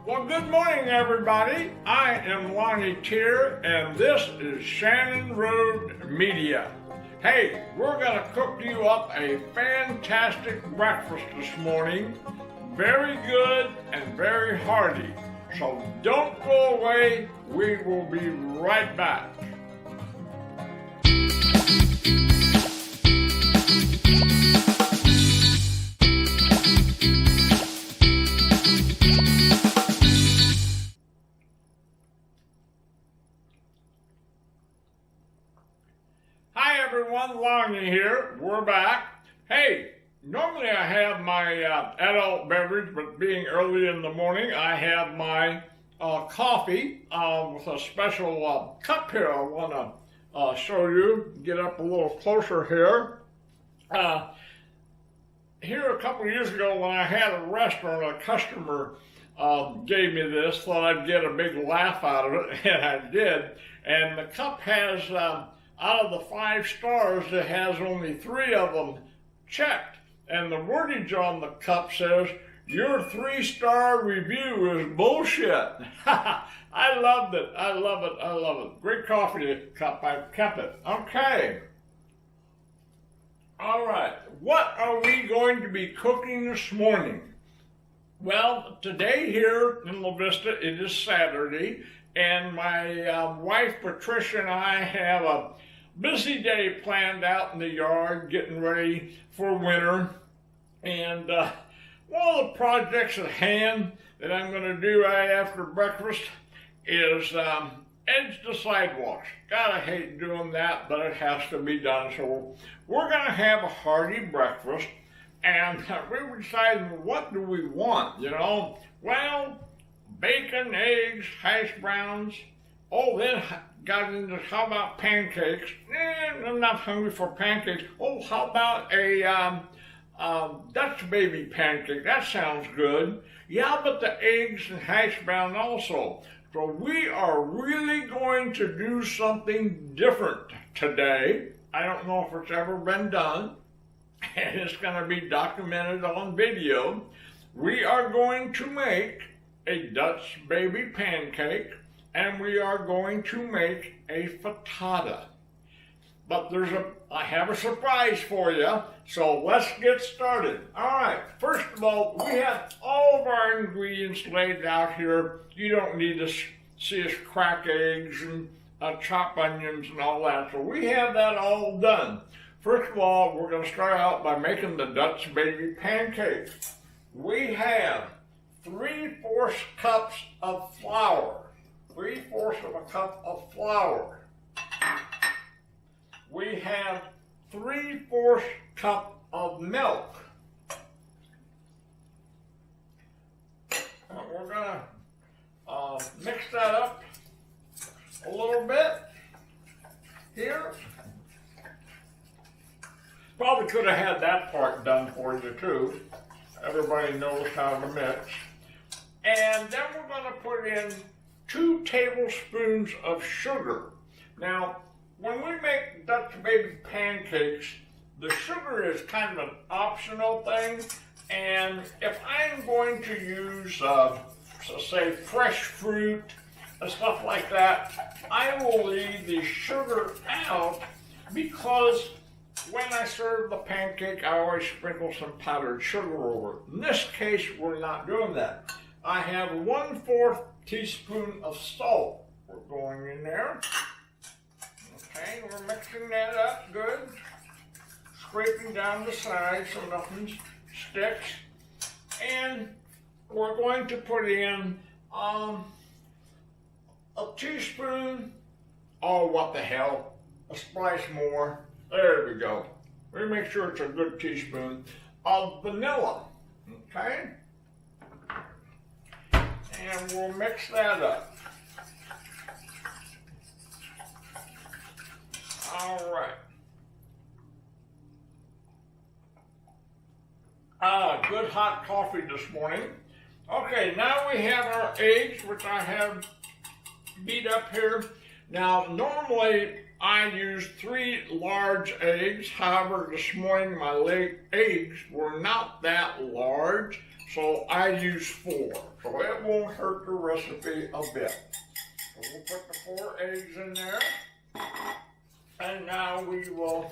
Well, good morning, everybody. I am Lonnie Tier, and this is Shannon Road Media. Hey, we're going to cook you up a fantastic breakfast this morning. Very good and very hearty. So don't go away. We will be right back. Hi everyone, Lonnie here. We're back. Hey, normally I have my adult beverage, but being early in the morning, I have my coffee with a special cup here. I want to show you. Get up a little closer here. Here a couple of years ago when I had a restaurant, a customer gave me this, thought I'd get a big laugh out of it, and I did. And the cup has, out of the 5 stars, it has only 3 of them checked. And the wordage on the cup says, "Your 3-star review is bullshit." I loved it. I love it. I love it. Great coffee cup. I've kept it. Okay. All right. What are we going to be cooking this morning? Well, today here in La Vista, it is Saturday, and my wife Patricia and I have a busy day planned out in the yard, getting ready for winter. And one of the projects at hand that I'm going to do right after breakfast is edge the sidewalks. God, I hate doing that, but it has to be done. So we're going to have a hearty breakfast, and we were deciding, what do we want, you know? Well, bacon, eggs, hash browns. Oh, then got into, how about pancakes? I'm not hungry for pancakes. Oh, how about a Dutch baby pancake? That sounds good. Yeah, but the eggs and hash brown also. So we are really going to do something different today. I don't know if it's ever been done, and it's going to be documented on video. We are going to make a Dutch baby pancake, and we are going to make a frittata. But I have a surprise for you, so let's get started. All right, first of all, we have all of our ingredients laid out here. You don't need to see us crack eggs and chop onions and all that, so we have that all done. First of all, we're going to start out by making the Dutch baby pancake. We have 3/4 cups of flour. 3/4 of a cup of flour. We have 3/4 cup of milk. And we're going to mix that up a little bit here. Probably could have had that part done for you too. Everybody knows how to mix. And then we're going to put in 2 tablespoons of sugar. Now, when we make Dutch baby pancakes, the sugar is kind of an optional thing. And if I'm going to use, say, fresh fruit and stuff like that, I will leave the sugar out, because when I serve the pancake, I always sprinkle some powdered sugar over it. In this case, we're not doing that. I have 1/4 teaspoon of salt. We're going in there. Okay, we're mixing that up good. Scraping down the sides so nothing sticks. And we're going to put in a teaspoon, oh what the hell, a splash more. There we go. We make sure it's a good teaspoon of vanilla. Okay? And we'll mix that up. All right. Good hot coffee this morning. Okay, now we have our eggs, which I have beat up here. Now, normally I use 3 large eggs. However, this morning my eggs were not that large, so I use 4. So it won't hurt the recipe a bit. So we'll put the 4 eggs in there. And now we will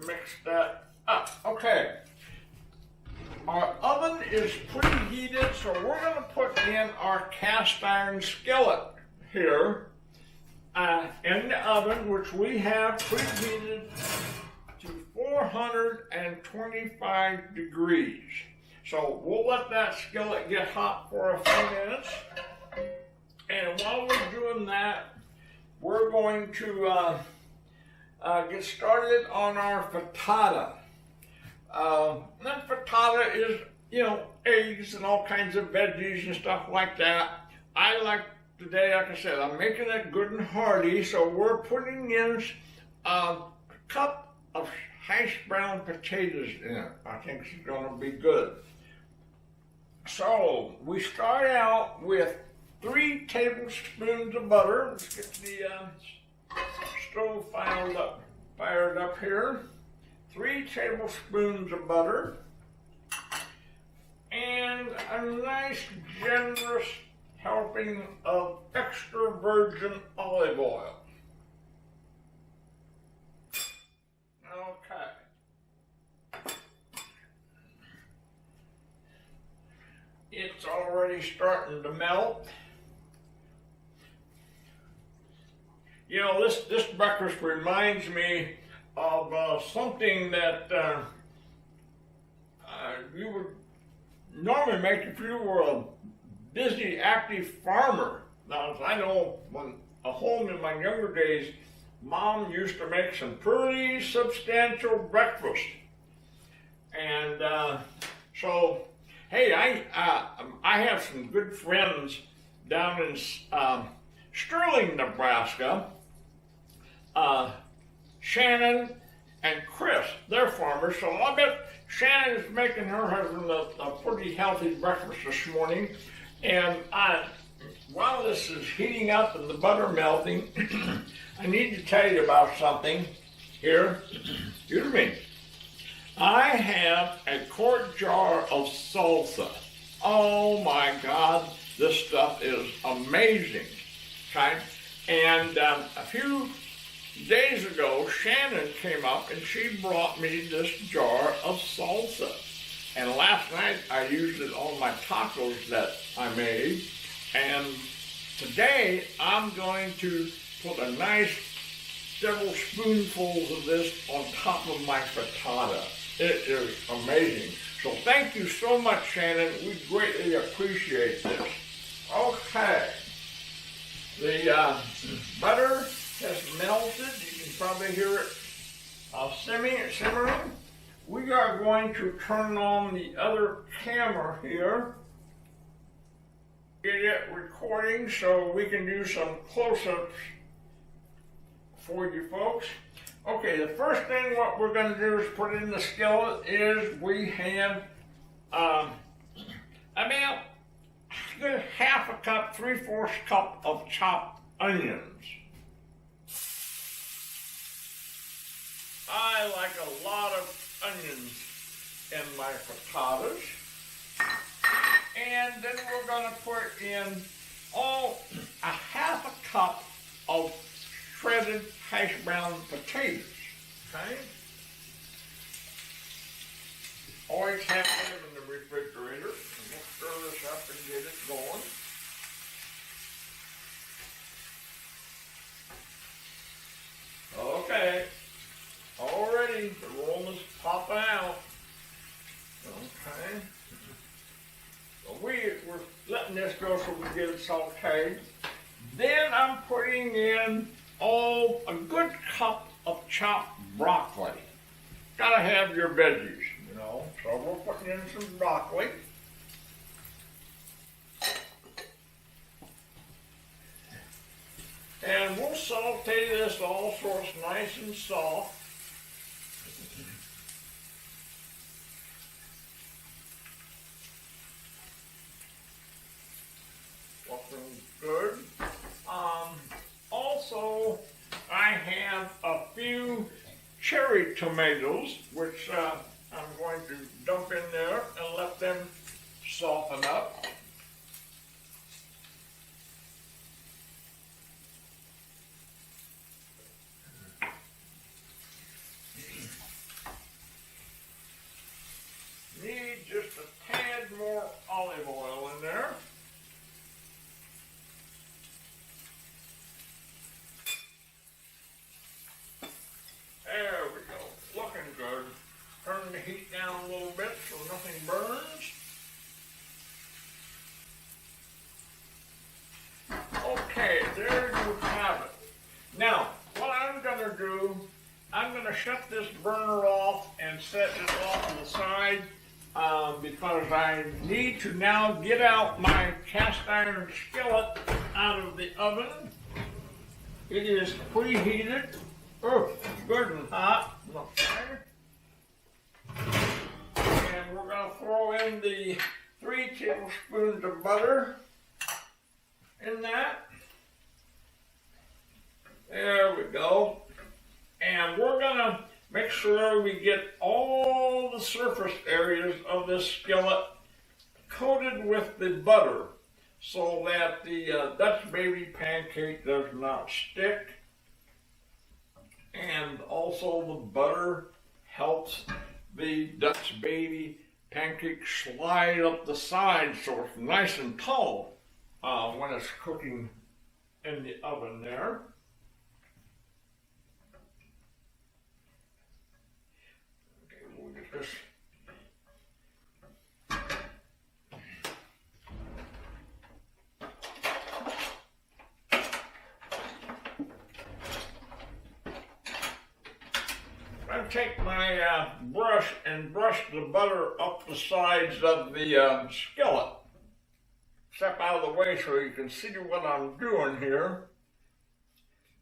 mix that up. Okay. Our oven is preheated, so we're going to put in our cast iron skillet here in the oven, which we have preheated to 425 degrees. So we'll let that skillet get hot for a few minutes. And while we're doing that, we're going to get started on our frittata. That frittata is, eggs and all kinds of veggies and stuff like that. I like today, like I said, I'm making it good and hearty, so we're putting in a cup of hashed brown potatoes in it. I think it's going to be good. So we start out with 3 tablespoons of butter. Let's get the stove fired up here. 3 tablespoons of butter and a nice generous helping of extra virgin olive oil. Okay. It's already starting to melt. This breakfast reminds me of something that you would normally make if you were a busy, active farmer. Now, I know when at home in my younger days, Mom used to make some pretty substantial breakfast. And so, hey, I have some good friends down in Sterling, Nebraska. Shannon and Chris, they're farmers, so I bet Shannon is making her husband a pretty healthy breakfast this morning. And while this is heating up and the butter melting, I need to tell you about something here. Excuse me. I have a quart jar of salsa. Oh my God, this stuff is amazing. Okay? And a few days ago, Shannon came up and she brought me this jar of salsa. And last night I used it on my tacos that I made. And today I'm going to put a nice several spoonfuls of this on top of my frittata. It is amazing. So thank you so much, Shannon. We greatly appreciate this. Okay. The butter has melted. You can probably hear it simmering. We are going to turn on the other camera here. Get it recording so we can do some close-ups for you folks. Okay, the first thing what we're going to do is put in the skillet is we have about half a cup, 3/4 cup of chopped onions. I like a lot of onions in my frittatas. And then we're going to put in a half a cup of shredded hash brown potatoes. Okay? Always have them in the refrigerator. And we'll stir this up and get it going. Okay. Already, the roll is popping out. Okay. So we're letting this go so we get it sauteed. Then I'm putting in a good cup of chopped broccoli. Gotta have your veggies, So we're putting in some broccoli. And we'll saute this all so it's nice and soft. Looking good. Also, I have a few cherry tomatoes, which I'm going going to dump in there and let them soften up. Need just a tad more olive oil in there. There we go, looking good. Turn the heat down a little bit so nothing burns. Okay, there you have it. Now, what I'm going to do, I'm going to shut this burner off and set it off to the side because I need to now get out my cast iron skillet out of the oven. It is preheated. Oh, good and hot. Okay. And we're going to throw in the 3 tablespoons of butter in that. There we go. And we're going to make sure we get all the surface areas of this skillet coated with the butter so that the Dutch baby pancake does not stick. And also the butter helps the Dutch baby pancake slide up the side so it's nice and tall when it's cooking in the oven there. Okay, we'll get this. I take my brush and brush the butter up the sides of the skillet. Step out of the way so you can see what I'm doing here.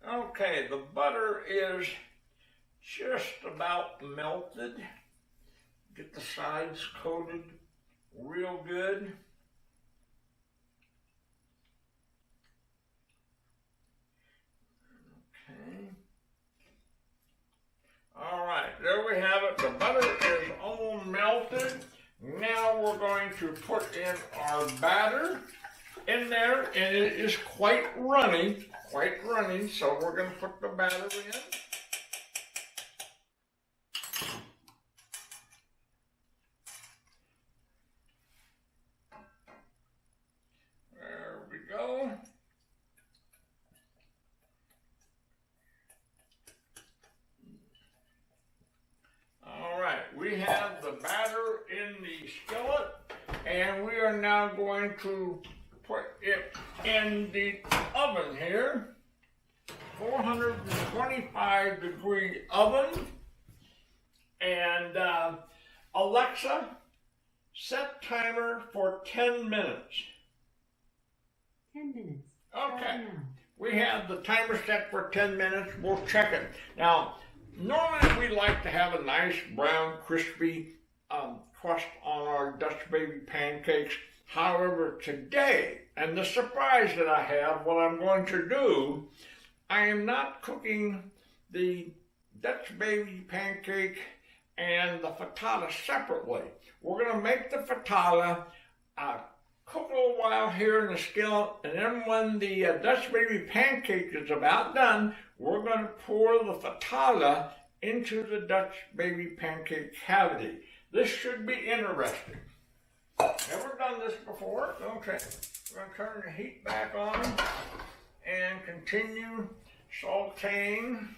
Okay, the butter is just about melted. Get the sides coated real good. Okay. All right, there we have it. The butter is all melted. Now we're going to put in our batter in there, and it is quite runny, so we're going to put the batter in. There we go. All right, we have the batter in the skillet, and we are now going to put it in the oven here, 425 degree oven, and Alexa, set timer for 10 minutes. 10 minutes. Okay, we have the timer set for 10 minutes. We'll check it. Now, normally we like to have a nice brown, crispy crust on our Dutch baby pancakes. However, today, and the surprise that I have, what I'm going to do, I am not cooking the Dutch baby pancake and the frittata separately. We're going to make the frittata, cook a little while here in the skillet, and then when the Dutch baby pancake is about done, we're going to pour the frittata into the Dutch baby pancake cavity. This should be interesting. Never done this before? Okay. We're going to turn the heat back on and continue sauteing.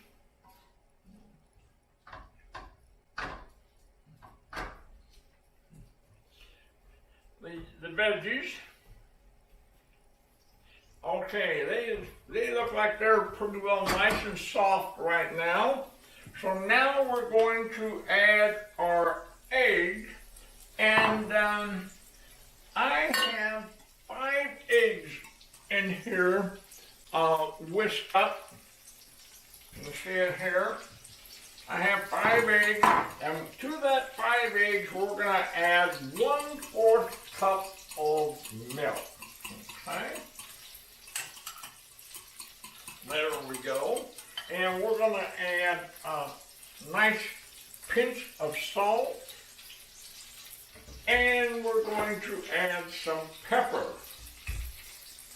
The veggies. Okay, they look like they're pretty well nice and soft right now. So now we're going to add our egg, and I have 5 eggs in here whisked up. You can see it here. I have 5 eggs, and to that 5 eggs we're going to add 1/4 cup of milk. Okay, there we go. And we're going to add a nice pinch of salt And we're going to add some pepper.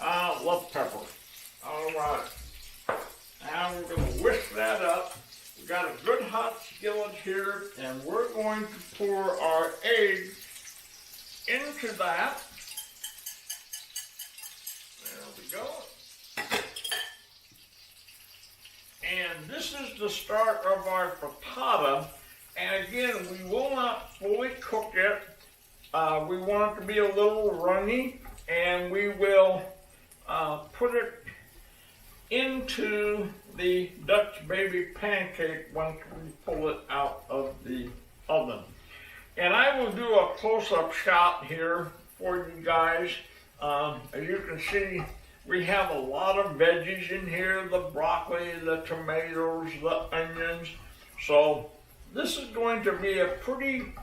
I love pepper. All right. Now we're going to whisk that up. We've got a good hot skillet here, and we're going to pour our eggs into that. There we go. And this is the start of our frittata. And again, we will not fully cook it. We want it to be a little runny, and we will put it into the Dutch baby pancake once we pull it out of the oven. And I will do a close-up shot here for you guys. As you can see, we have a lot of veggies in here, the broccoli, the tomatoes, the onions. So this is going to be a pretty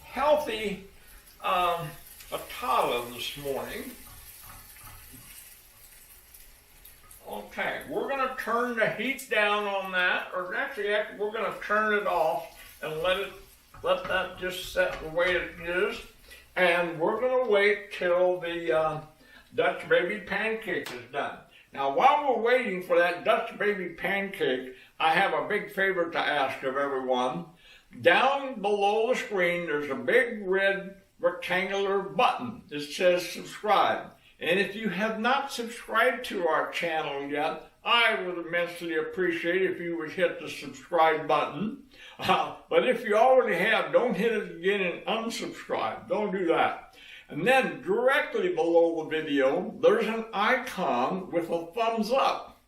healthy frittata this morning. Okay, we're going to turn the heat down on that, or actually we're going to turn it off and let that just set the way it is. And we're going to wait till the Dutch baby pancake is done. Now, while we're waiting for that Dutch baby pancake, I have a big favor to ask of everyone. Down below the screen, there's a big red rectangular button that says subscribe. And if you have not subscribed to our channel yet, I would immensely appreciate if you would hit the subscribe button. But if you already have, don't hit it again and unsubscribe. Don't do that. And then directly below the video, there's an icon with a thumbs up.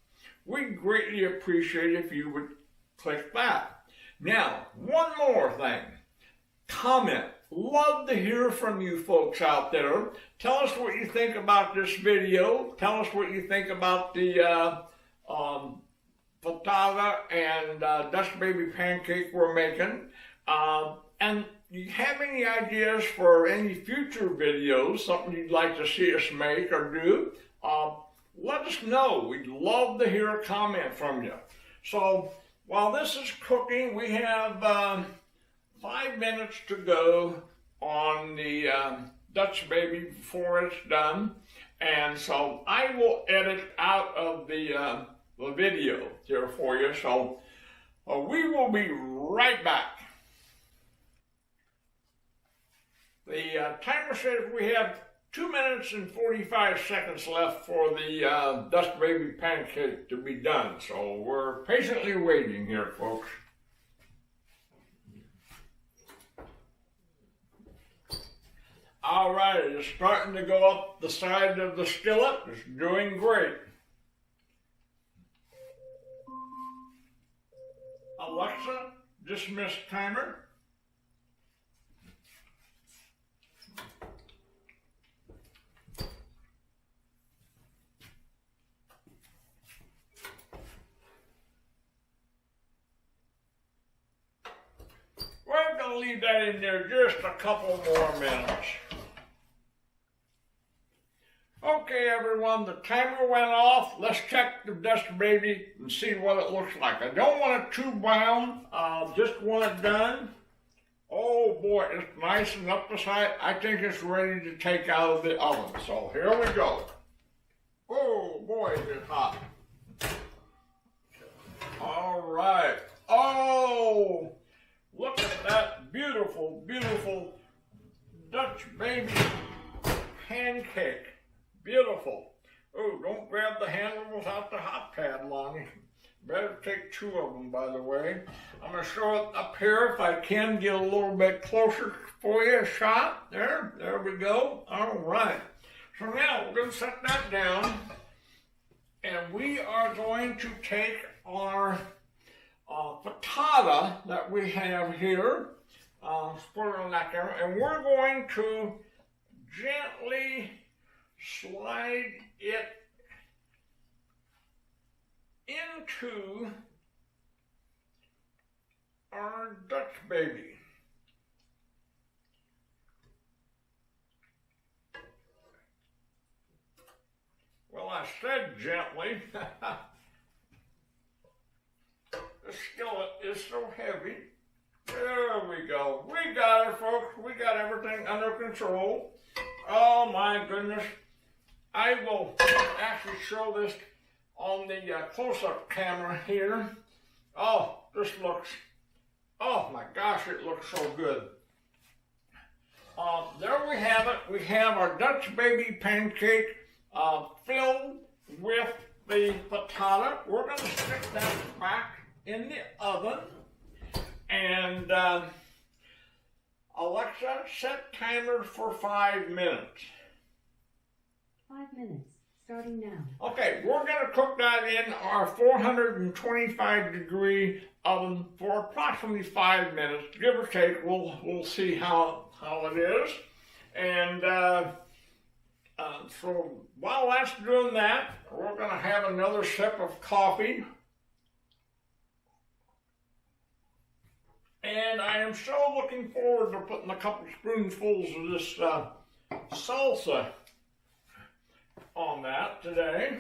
We'd greatly appreciate if you would click that. Now, one more thing. Comment. Love to hear from you folks out there. Tell us what you think about this video. Tell us what you think about the frittata and Dutch baby pancake we're making. And you have any ideas for any future videos, something you'd like to see us make or do, let us know. We'd love to hear a comment from you. So while this is cooking, we have 5 minutes to go on the Dutch baby before it's done. And so I will edit out of the video here for you. So we will be right back. The timer says we have 2 minutes and 45 seconds left for the Dutch baby pancake to be done. So we're patiently waiting here, folks. All right, it's starting to go up the side of the skillet. It's doing great. Alexa, dismiss timer. We're going to leave that in there just a couple more minutes. Okay, everyone, the timer went off. Let's check the Dutch baby and see what it looks like. I don't want it too brown, just want it done. Oh boy, it's nice and up the side. I think it's ready to take out of the oven. So here we go. Oh boy, is it hot. All right. Oh, look at that beautiful, beautiful Dutch baby pancake. Beautiful. Oh, don't grab the handle without the hot pad, Lonnie. Better take 2 of them, by the way. I'm going to show it up here if I can get a little bit closer for you. A shot. There we go. All right. So now we're going to set that down. And we are going to take our frittata that we have here, and we're going to gently slide it into our Dutch baby. Well, I said gently. The skillet is so heavy. There There we go. We got it, folks. We got everything under control. Oh my goodness. I will actually show this on the close-up camera here. Oh, this looks, oh my gosh, it looks so good. There we have it. We have our Dutch baby pancake filled with the frittata. We're going to stick that back in the oven. And Alexa, set timer for 5 minutes. 5 minutes, starting now. Okay, we're going to cook that in our 425 degree oven for approximately 5 minutes, give or take. We'll see how it is. And so while that's doing that, we're going to have another sip of coffee. And I am so looking forward to putting a couple spoonfuls of this salsa on that today.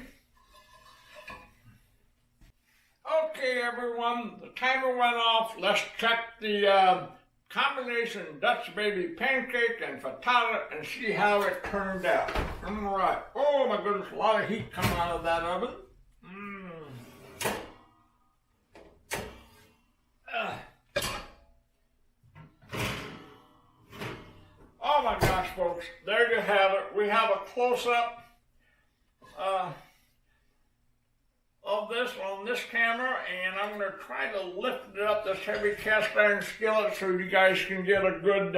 Okay, everyone, the timer went off. Let's check the combination Dutch baby pancake and frittata and see how it turned out. All right. Oh my goodness, a lot of heat coming out of that oven. Oh my gosh, folks, there you have it. We have a close-up of this on this camera, and I'm going to try to lift it up, this heavy cast iron skillet, so you guys can get a good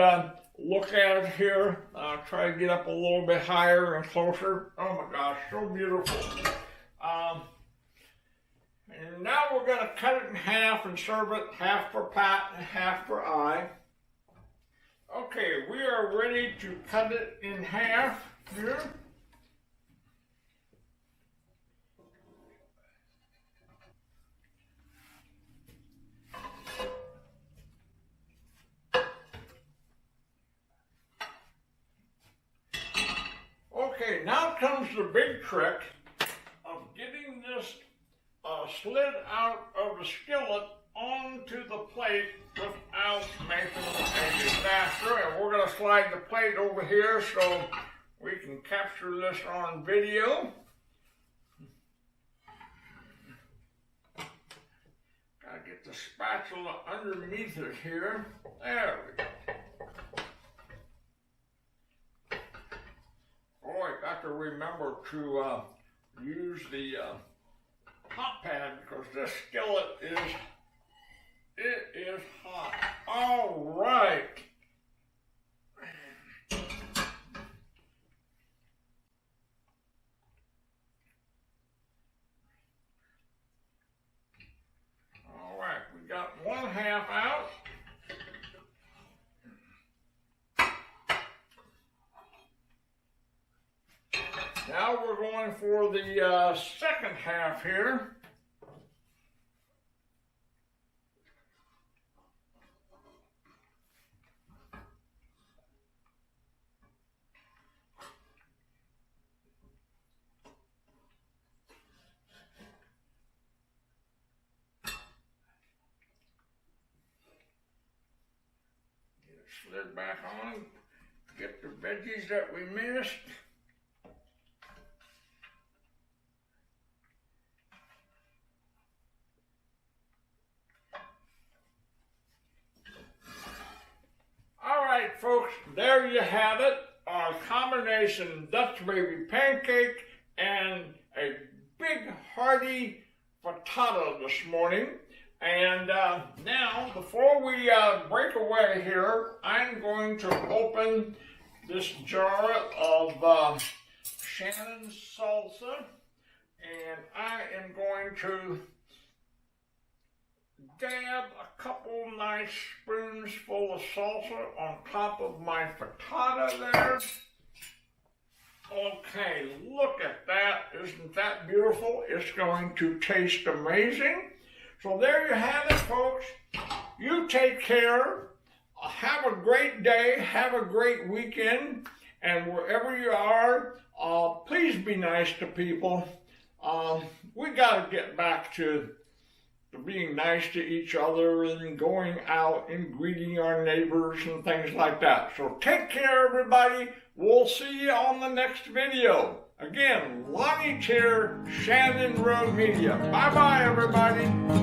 look at it here. I'll try to get up a little bit higher and closer. Oh my gosh, so beautiful. And now we're going to cut it in half and serve it, half for Pat and half for I. Okay, we are ready to cut it in half here. Okay, now comes the big trick of getting this slid out of the skillet onto the plate without making a disaster. And we're going to slide the plate over here so we can capture this on video. Gotta get the spatula underneath it here. There we go. Boy, got to remember to use the hot pad because this skillet is hot. All right. All right, we got one half out. Now we're going for the second half here. Get it slid back on. Get the veggies that we missed. Folks, there you have it, our combination Dutch baby pancake and a big hearty frittata this morning. And now, before we break away here, I'm going to open this jar of Shannon's salsa, and I am going to dab a couple nice spoons full of salsa on top of my frittata there. Okay, look at that. Isn't that beautiful? It's going to taste amazing. So there you have it, folks. You take care. Have a great day. Have a great weekend. And wherever you are, please be nice to people. We got to get back to being nice to each other and going out and greeting our neighbors and things like that. So take care, everybody. We'll see you on the next video. Again, Lonnie Chair, Shannon Road Media. Bye-bye, everybody.